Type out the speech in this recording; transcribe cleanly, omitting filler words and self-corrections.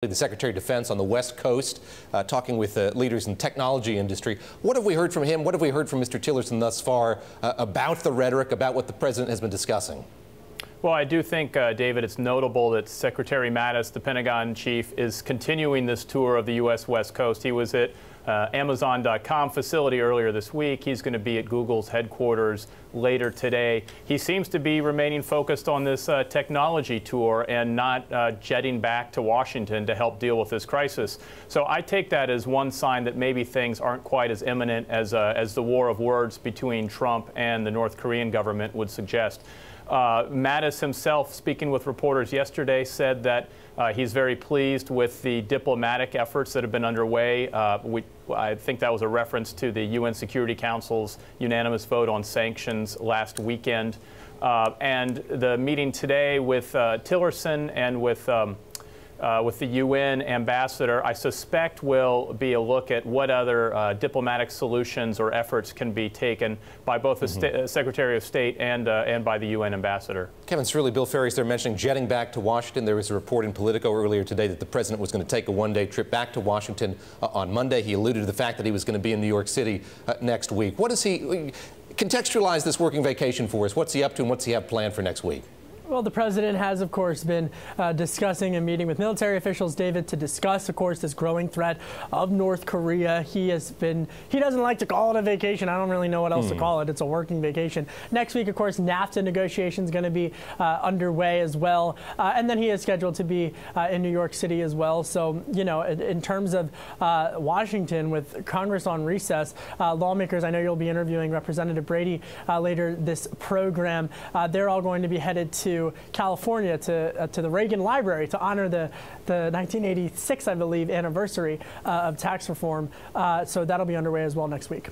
The Secretary of Defense on the West Coast, talking with leaders in the technology industry. What have we heard from him? What have we heard from Mr. Tillerson thus far about the rhetoric, about what the president has been discussing? Well, I do think, David, it's notable that Secretary Mattis, the Pentagon chief, is continuing this tour of the U.S. West Coast. He was at Amazon.com facility earlier this week. He's going to be at Google's headquarters later today. He seems to be remaining focused on this technology tour and not jetting back to Washington to help deal with this crisis. So I take that as one sign that maybe things aren't quite as imminent as the war of words between Trump and the North Korean government would suggest. Mattis himself, speaking with reporters yesterday, said that he's very pleased with the diplomatic efforts that have been underway. I think that was a reference to the UN Security Council's unanimous vote on sanctions last weekend. And the meeting today with Tillerson and with the UN ambassador, I suspect will be a look at what other diplomatic solutions or efforts can be taken by both the Secretary of State and by the UN ambassador. Kevin Cirilli, Bill Faries, they're mentioning jetting back to Washington. There was a report in Politico earlier today that the president was going to take a one-day trip back to Washington on Monday. He alluded to the fact that he was going to be in New York City next week. What does he contextualize this working vacation for us? What's he up to and what's he have planned for next week? Well, the president has, of course, been discussing and meeting with military officials, David, to discuss, of course, this growing threat of North Korea. He doesn't like to call it a vacation. I don't really know what else to call it. It's a working vacation. Next week, of course, NAFTA negotiations going to be underway as well. And then he is scheduled to be in New York City as well. So, you know, in terms of Washington, with Congress on recess, lawmakers, I know you'll be interviewing Representative Brady later this program. They're all going to be headed to California to the Reagan Library to honor the 1986, I believe, anniversary of tax reform. So that'll be underway as well next week.